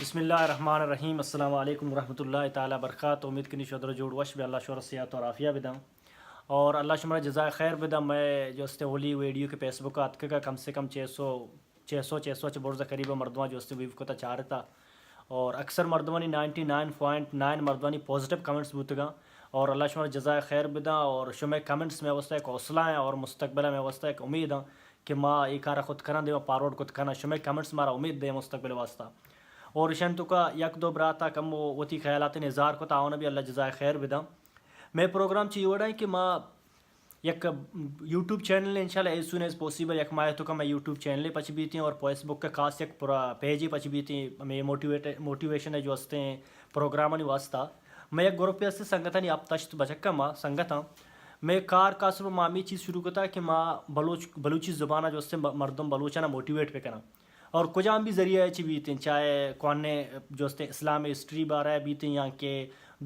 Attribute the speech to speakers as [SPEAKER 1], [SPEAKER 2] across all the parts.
[SPEAKER 1] بسم اللہ الرحمن الرحیم السلام علیکم ورحمۃ اللہ تعالیٰ برکاتہ. امید کنی شدر جوڑ وش بھی اللہ شور صحت اور عافیہ بدم اور اللہ شمرا جزائے خیر بدم. میں جو استے ہولی ویڈیو کے فیس بک آت کا کم سے کم 600 برز قریب مردواں جو استے ویو کو تا چاہ رہتا اور اکثر مردوانی 99.9 مردوانی پازیٹیو کمنٹس بوتگا اور اللہ شمرا جزائے خیر بدا اور شمع کمنٹس میں وسطہ ایک حوصلہ ہیں اور مستقبل میں وسطہ ایک امید ہیں کہ ماں یہ کارا خود کرنا دے و پارورڈ خود کرنا شمع کمنٹس مارا امید دے مستقبل واسطہ اور اشن تو کا یک دو براتا کم وتی خیالات نظار کو تعاون بھی اللہ جزائے خیر بدا. میں پروگرام چی وڑا ہے کہ ماں یک یوٹیوب چینل انشاءاللہ ایز سون ایز پاسبل یک ماہ تو کا میں یوٹیوب چینل پچ بھی تھی اور فیس بک کا خاص یک پورا پیج ہی پچ بھی تھی. میں موٹیویشن ہے جو ہستے ہیں پروگرامانی واسطہ میں یک گروپ سے سنگت نہیں اب تشت بچکا ماں سنگت ہاں میں کار کاسب مامی چیز شروع کرتا کہ ماں بلوچی زبانہ جو ہستے مردم بلوچانہ موٹیویٹ پہ کرنا اور کجام بھی ذریعہ اچھی بھی تھیں چاہے کونے جو ہستے اسلام ہسٹری بارہ ہے بھی تھیں یا کہ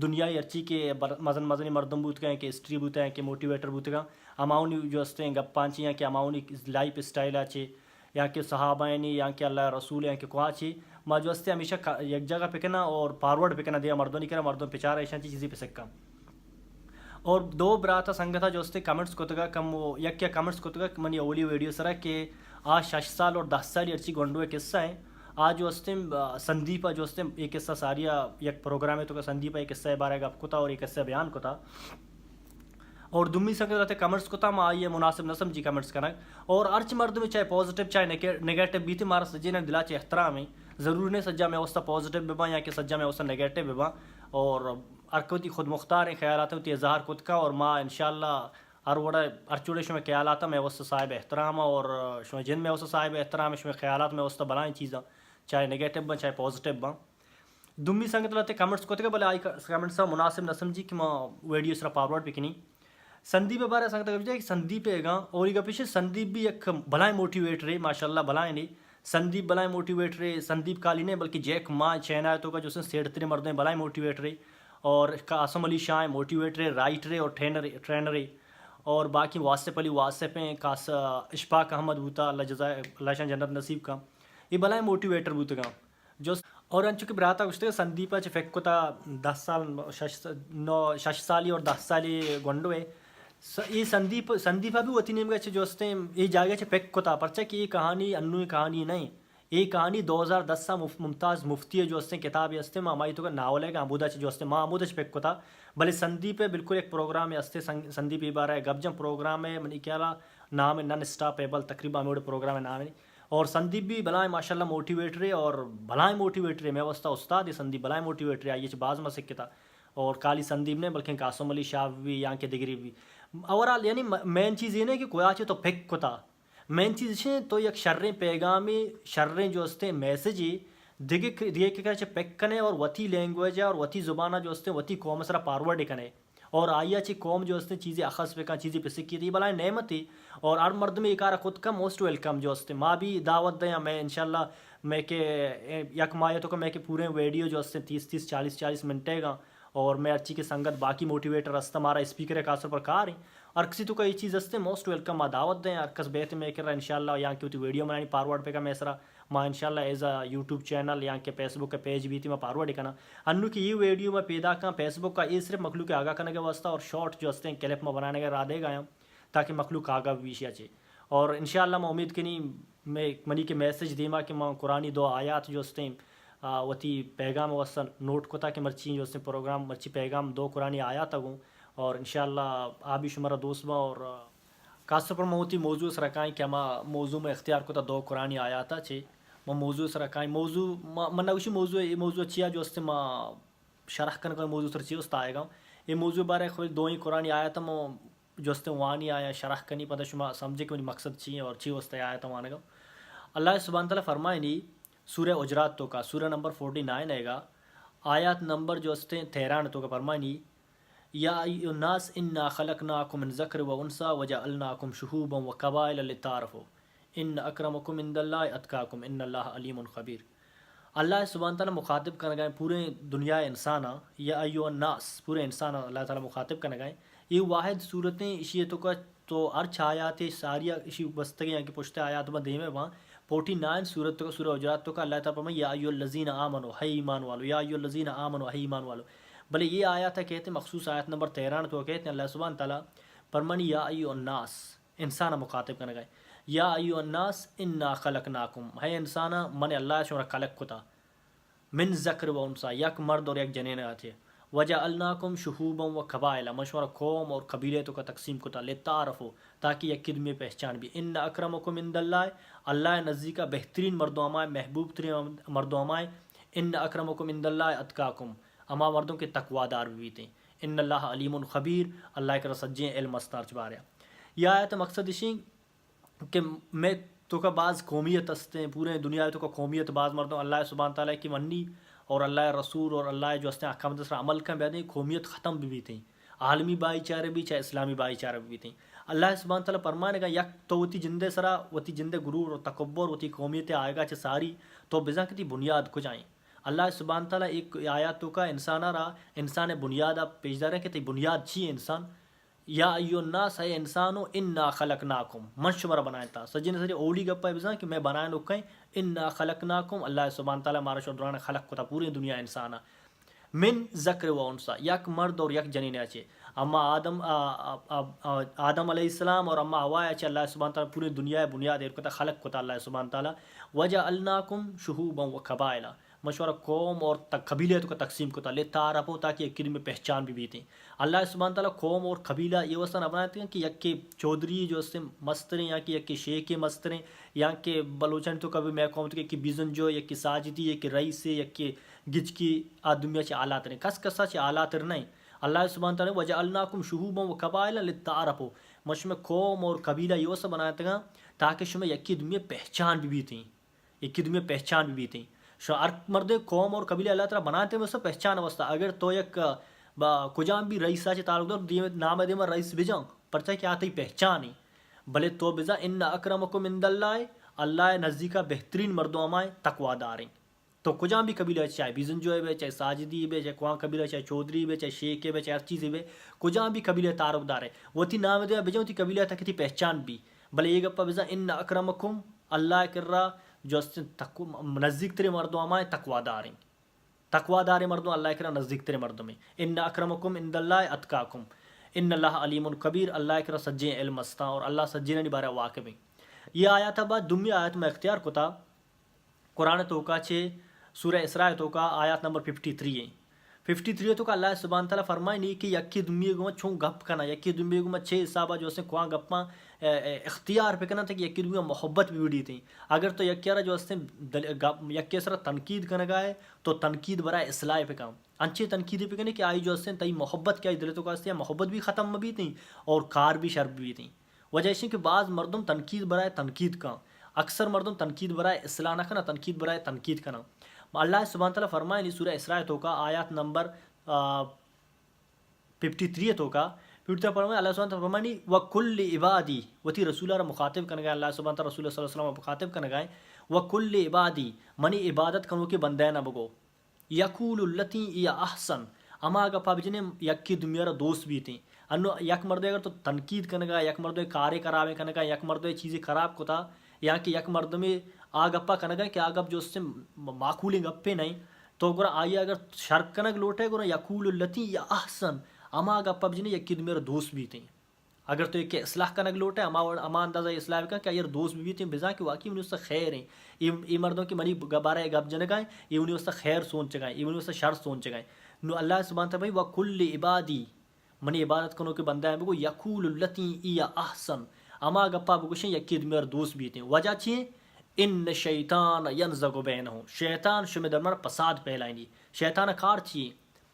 [SPEAKER 1] دنیای ارچی کے مزنی مردم بوت گئے کہ ہسٹری بوتے ہیں کہ موٹیویٹر بوتے گا اماؤنی جو ہستے ہیں گپانچی یا کہ اماؤنی لائف اسٹائل آچے یا کہ صحابہ نہیں یا کہ اللہ رسول ہیں کہ کوچی ماں جو ہستے ہمیشہ یک جگہ پکنا اور فارورڈ پکنا دیا مردوں نہیں کرا مردوں پچارا ایشان چیزیں پہ سکا اور دو براتا سنگتا جو ہستے کمنٹس کو تگا کم وہ یک کیا کمنٹس کو تگا منی اولی ویڈیو سرا کہ آج 6 سال اور 10 سال ارچی گونڈو ایک قصہ ہے آج جو ہستے سندیپا جو ہستے ایک قصہ ساریہ یک پروگرام ہے تو کہ سندیپا ایک قصہ بارے گپ کو تھا اور ایک قصہ بیان کو تھا اور دمی سنگ رہتے کمنٹس کو تھا ماں یہ مناسب نہ سمجھی کمنٹس کرنا اور ارچ مرد میں چاہے پازیٹیو چاہے نگیٹو بھی تھی مارا سجے نے دلا چاہے احترام ہے ضرور نہیں سجا میں وسطہ پازیٹیو ببا یا کہ سجا میں وسطہ نگیٹو ببا اور ارکوتی خود مختار ہیں خیالات ہوتی اظہار خود کا اور ماں انشاءاللہ وڑا ارچوڑے شمع خیالات میں وسط صاحب احترام اور شمع جن میں وسط صاحب احترام شمع خیالات میں وسط بلائیں چیزاں چاہے نگیٹو بن چاہے پازیٹیو بن دمی سنگت لاتے کمنٹس کو تھے بلے آئی کمنٹس سا مناسب نہ سمجھی کہ ماں ویڈیو سرا فارورڈ پکنی سندیپ بارے سنگتا کہ سندیپ ہے گا اور یہ پیچھے سندیپ بھی ایک بلائیں موٹیویٹ رہے ماشاء اللہ بلائیں نہیں سندیپ بلائیں موٹیویٹ رہے سندیپ کالی نہیں بلکہ جیک ماں چینا ہے تو کا جو سیڑ ترے مردیں بلائیں موٹیویٹ رہے اور قاسم علی شاہ موٹیویٹ رہے رائٹ رہے اور ٹرینر رہے اور باقی واصف علی واصف ہیں اشفاق احمد بوتا اللہ جزائے اللہ شان جنت نصیب کا یہ بلائیں موٹیویٹر بوتے گا جو اور ان چونکہ براتا کچھ سندیپا فیک کو تھا 10 سال 6 سالی اور 10 سالی گونڈو ہے یہ سندیپا بھی وتی نیم گئے جو ہستے یہ جاگے پیک کو تھا پرچہ کہ یہ کہانی انوی کہانی نہیں یہ کہانی 2010 سا ممتاز مفتی ہے جو ہستے کتاب ہستے ماں مائی تو کا ناول ہے کہ آمودہ جو ہستے ماں آمودہ پیک کو تھا بھلے سندیپ ہے بالکل ایک پروگرام ہے ہستے سندیپ یہ بارہ ہے گبجم پروگرام ہے منی کیا نام ہے نن اسٹاپیبل تقریباً میرے پروگرام ہے نام ہے اور سندیپ بھی بلائیں ماشاء اللہ موٹیویٹر ہے اور بلائیں موٹیویٹر ہے میں وسطہ استاد ہے سندیپ بلائیں موٹیویٹر ہے آئیے بعض میں سکتا اور کالی سندیپ نے بلکہ قاسم علی شاہ بھی یا کہ دگری بھی اوورال یعنی مین چیز یہ نہیں کہ کوئی آچے تو پھیک کو تھا مین چیز ہے تو یک شریں پیغامی شریں جو ہستے میسج ہی دیکھ کے پیک کنے اور وتی لینگویج ہے اور وتی زبانہ جو ہستے وتی قوم سرا فارورڈ کنے اور آئیا چی قوم جو ہستے چیزیں اخذ پہ کن چیزیں پہ سکی تھی بلائیں نعمت تھی اور ہر مرد میں ایک خود کا موسٹ ویلکم جو ہستے ماں بھی دعوت دیں میں انشاءاللہ میں کہ یک ماہ تو کہ میں کہ پورے ویڈیو جو ہستے 30-40 منٹے گا اور میں اچھی کی سنگت باقی موٹیویٹر ہستا ہمارا اسپیکر ہے خاص طور پر کار ہیں اور کسی تو کا یہ چیز ہستے موسٹ ویلکم ماں دعوت دیں اور کس بیت میں کر رہا انشاءاللہ یا کہ ویڈیو بنانی فارورڈ پہ کا میں سرا ماں انشاءاللہ ایز اے یوٹیوب چینل یا کہ فیس بک کا پیج بھی تھی میں فارورڈ کرنا انو کی یہ ویڈیو میں پیدا کہاں فیس بک کا یہ صرف مخلوق آگاہ کرنے کے واسطہ اور شارٹ جو ہستے ہیں کلپ میں بنانے کا رادے گا تاکہ مخلوق آگاہ ویشیا چاہے اور انشاءاللہ میں امید کنی میں منی کے میسج دیما کہ ماں قرآنی 2 آیات جو ہستے ہیں وتی پیغام وسن نوٹ کو تھا کہ مرچی جو ہستے پروگرام مرچی پیغام 2 قرآنی آیات ہوں اور انشاءاللہ آپ بھی شمارا دوست میں اور خاص طور پر موتی موضوع سر رکھائیں کہ ہما موضوع میں اختیار کو تھا 2 قرآنی آیات چھے میں موضوع سر رکھائیں موضوع من نوشی موضوع یہ موضوع اچھیا جو ہستے ماں شرح کرنے کا موضوع سر چیز آئے گا یہ موضوع بارے خود 2 ہی قرآنی آیات میں جو ہستے وانی آیا شرح کرنی پتہ شما سمجھے کہ مقصد چاہیے اور چی ہستے آیا تھا وہاں گا اللہ سبحانہ تعالیٰ فرمائے نہیں سورہ اجرات تو کا سورہ نمبر 49 ہے گا آیات نمبر جو ہستے 13 تو کا فرمائے نہیں یا ایھا الناس انا خلقناکم من ذکر و انثی وجعلناکم شعوبا وقبائل لتعارفوا ان اکرمکم عند اللہ اتقاکم ان اللہ علیم خبیر. اللہ سبحانہ تعالیٰ مخاطب کرنے گئے پورے دنیا انسان یا ایھا الناس پورے انسان اللہ تعالیٰ مخاطب کرنے گئے یہ واحد صورتیں اشیتوں کا تو ارچ آیات ساریہ اشی بستگی کہ پشت آیات میں دیمے وہاں 49 سورت تو سورہ حجرات تو کا اللہ تعالیٰ فرمائے یا ایھا الذین آمنوا، ہے ایمان والو، یا ایھا الذین آمنوا، ہے ایمان والو. بھلے یہ آیات ہے کہتے ہیں مخصوص آیت نمبر 13 تو کہتے ہیں اللہ سبحانہ تعالیٰ فرمانی یا ایھا الناس، انسان مخاطب کرنے گئے یا ایھا الناس انا خلقناکم، ہے انسانا من اللہ شمرا خلق کتا من ذکر و انسا، یک مرد اور یک جنین آتے وجعلناکم شہوبا و قبائل، مشورہ قوم اور قبیلے تو کا تقسیم کتا لتعارفو، تاکہ یک کدمی پہچان بھی. ان اکرمکم عند اللہ، اللہ نزدیکا بہترین مردوں ہمائے، محبوب ترین مردوں ہمائے. ان اکرمکم عند اللہ اتقاکم، اما مردوں کے تقوادار بھی تھے. ان اللہ علیم خبیر، اللہ کے رسجیں علم استار چبارے. یہ آیت مقصد اسی کہ میں تو کا بعض قومیت ہستے ہیں پورے دنیا تو کا قومیت بعض مردوں اللہ سبحانہ تعالیٰ کی منی اور اللہ رسول اور اللہ جو ہستے ہیں احکام دوسرا عمل کا بیدیں قومیت ختم بھی تھیں، عالمی بھائی چارے بھی چاہے اسلامی بھائی چارے بھی تھیں. اللہ سبحانہ تعالیٰ فرمانے گا یک تو وتی جندے سرا وتی جندے غرور اور تکبر وتی قومیت آئے گا چھ ساری تو بزا کتی بنیاد کو جائیں. اللہ سبحانہ تعالیٰ ایک آیات تو کا انسان رہا انسان بنیاد آپ پیشدار ہے کہ تی بنیاد چی انسان. یا ایھا الناس، ہے انسانو انا خلقناکم، من شمارا بنائے تا سجن سجے اولی گپا بزا کہ میں بنائے لوگ کہیں انا خلقناکم، اللہ سبحانہ تعالیٰ مارا شدران خلق کو تا پوری دنیا انسانا من ذکر و انسا، یک مرد اور یک جنین اچے. اما آدم علیہ السلام اور اما حوا اچے اللہ سبحانہ تعالیٰ پوری دنیا بنیاد ایک تا خلق کو تا اللہ سبحانہ تعالیٰ. وجعلناکم شہوبا و قبائلا، مشورہ قوم اور قبیلے کا تقسیم کو تا لتعارفو، تاکہ ایک میں پہچان بھی تھیں. اللہ سبحانہ تعالیٰ قوم اور قبیلہ یہ وسطن اپناتے ہیں کہ یک کے چودھری جو اس سے مستریں، یا کہ یک کے شیخ کے مستریں، یا کہ بلوچن تو کبھی میں قوم کہ بیزن جو یک کی ساجدی، یک کے رئیس سے، یک کے گج کی آدمیہ چے آلات رہیں کس کسا چے آلات نہیں. اللہ سبحانہ تعالیٰ وجعلناکم شہوبا و قبائلا لتعارفو، مشمع قوم اور قبیلہ یہ وسط بناتے ہیں تاکہ شمع یک کی دنیا پہچان بھی تھیں، یک کی دنیا پہچان بھی تھیں. مرد قوم اور قبیلہ اللہ تعالیٰ بناتے ہیں وسط پہچان وسط. اگر تو یک کجام بھی رئیسا چے تعلق دار نام دیما رئیس بجاں پرچہ کیا آتی پہچان ہی بھلے تو بزا ان اکرمکم عند اللہ، اللہ نزدیکا بہترین مردوں ہمائے تقوی دار ہیں. تو کجام بھی قبیلہ چاہے بیزن جو ہے چاہے ساجدی ہے چاہے کوان قبیلہ چاہے چودھری ہے چاہے شیخ ہے چاہے ہر چیز ہے کجام بھی قبیلہ تعارف دار ہے وہ تی نام دیا بجاں تی قبیلہ تک تی پہچان بھی. بھلے یہ گپا بزا ان اکرمکم، اللہ کر رہا جو نزدیک ترے مردوں ہمائے تقوی دار ہیں، تقوی دار مردوں اللہ کرا نزدیک ترے مردوں میں. ان اکرمکم عند اللہ اتقاکم ان اللہ علیم کبیر، اللہ کرا سجیں علم استا اور اللہ سجین نی بارے واقع ہیں. یہ آیات بعد دمی آیت میں اختیار کو تھا قرآن توقع چھے سورہ اسراء توقع آیات نمبر 53 ہیں. 53 تو کا اللہ سبحانہ تعالیٰ فرمائے نہیں کہ یکی دمی گما چھوں گپ کنا، یکی دمی گما چھ حسابہ جو اسے کوان گپاں اختیار پہ کنا تھا کہ یکی دمی محبت بھی بڑی تھیں. اگر تو یکیارہ جو اسے یکی سر تنقید کرنے گئے تو تنقید برائے اصلاح پہ کام انچے تنقید پہ کنے کہ آئی جو اسے تئی محبت کیا دل تو کا اسے محبت بھی ختم بھی تھیں اور کار بھی شرب بھی تھیں. وجہ اسی کہ بعض مردم تنقید برائے تنقید کا، اکثر مردم تنقید برائے اصلاح نہ کنا، تنقید برائے تنقید کنا. اللہ سبحانہ تعالیٰ فرمائے نہیں سورہ اسراء توقع آیات نمبر 53 توقع پھر فرمائے اللہ سبحانہ تعالیٰ فرمائے نہیں وَكُلِّ عِبَادِي، وہ تھی رسول اللہ مخاطب کرنے گئے، اللہ سبحانہ تعالیٰ رسول اللہ صلی اللہ علیہ وسلم مخاطب کرنے گئے وَكُلِّ عِبَادِي، منی عبادت کرنو کے بندے نہ بگو یقول التی یا احسن، اما اگر پا بجنے یک کی دنیا دوست بھی تھیں انو یک مرد اگر تو تنقید کرنے گا، یک مرد کارے خرابے کرنے گا، یک مرد چیزیں خراب کو تھا یا کہ یک مرد میں آگ اپا کرنے گا کہ آگ اب جو اس سے معقول گپے نہیں تو گرا آئیے اگر شرک کنگ لوٹے گرا یقول التی یا احسن، اما اگر پا بجنے یک کی دنیا دوست بھی تھیں. اگر تو ایک اصلاح کنگ لوٹے اما اندازہ اصلاح کا کہ یہ دوست بھی تھیں بزا کہ واقعی انہیں اس سے خیر ہیں یہ مردوں کی منی بارہ گپ جنے گائیں یہ انہیں اس سے خیر سوچ گائیں یہ انہیں اس سے شر سوچ گائیں. نو اللہ سبحانہ تعالیٰ وَكُلِّ عِبَادِي، منی عبادت کنو کے بندہ ہیں بگو یقول التی یا احسن، اما گپا بگوشیں یکی دمیر دوست بھی تھیں. وجہ چیئے ان شیطان ینزغ بینہم، شیطان شمی درمار پساد پھیلائیں گی. شیطان کار چیئے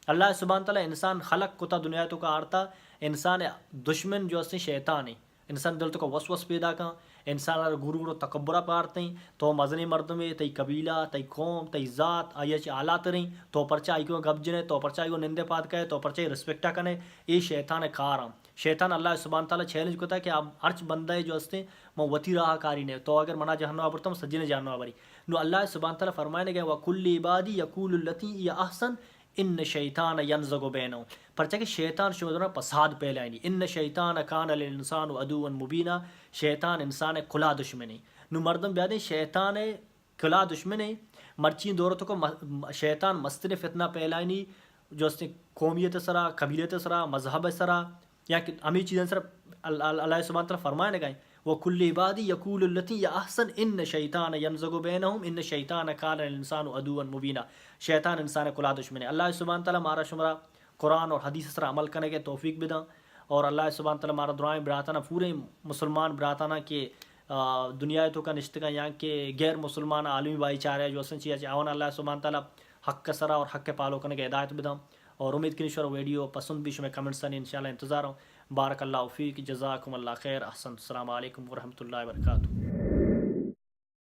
[SPEAKER 1] اللہ سبحانہ تعالیٰ انسان خلق کو تا دنیا تو کا آرتا انسان دشمن جو اسے شیطان ہے، انسان دل تو کا وسوس پیدا کن انسان غرور و تکبرہ پارتے ہیں تو مزنی مرد میں تی قبیلہ تی قوم تی ذات آئیے چی آلات رہیں تو پرچہ آئی کو گب جنے تو پرچہ آئی کو نندے پات کہے تو پرچہ رسپیکٹا کنے. یہ شیطان کارم شیطان اللہ سبحانہ تعالیٰ چیلنج کو تھا کہ آپ ہرچ بندہ جو ہستے میں وطی رہا کاری نے تو اگر منا جہنم آبرتا ہوں سجنے جہنم آبری. نو اللہ سبحانہ تعالیٰ فرمائے گئے وَكُلِّ عِبَادِي يَقُولُ الَّتِي هِيَ أَحْسَنُ ان شیطان ینزغ بینہم پرچہ کہ شیطان شودنا پساد پہلائنی ان شیطان کان للانسان عدوا مبینا شیطان انسان کھلا دشمنی نو مردم بیادیں شیطان کھلا دشمنی مرچین دورتوں کو شیطان مستن فتنہ پہلائنی جو اس نے قومیت سرا قبیلیت سرا مذہب سرا یا کہ امی چیزیں سر اللہ سبحانہ تعالیٰ فرمائے نگائیں وہ کل عبادی یقول التی یا احسن ان شیطان ینزغ بینہم ان شیطان کان الانسان عدوا مبینا شیطان انسان کلا دشمن ہے اللہ سبحانہ تعالیٰ مارا شمرا قرآن اور حدیث سر عمل کرنے کے توفیق بداں اور اللہ سبحانہ تعالیٰ مارا دعائیں براتانہ پورے مسلمان براتانہ کے دنیا تو کا نشتگاں یہاں کے غیر مسلمان عالمی بھائی چارے جو اسن چیز آون اللہ سبحانہ تعالیٰ حق کا سرا اور حق کے پالو کرنے کے ہدایت بداں اور امید کی نشور ویڈیو پسند بھی شمیں کمنٹس ان انشاءاللہ انتظار ہوں بارک اللہ فیک جزاکم اللہ خیر احسن السلام علیکم ورحمۃ اللہ وبرکاتہ.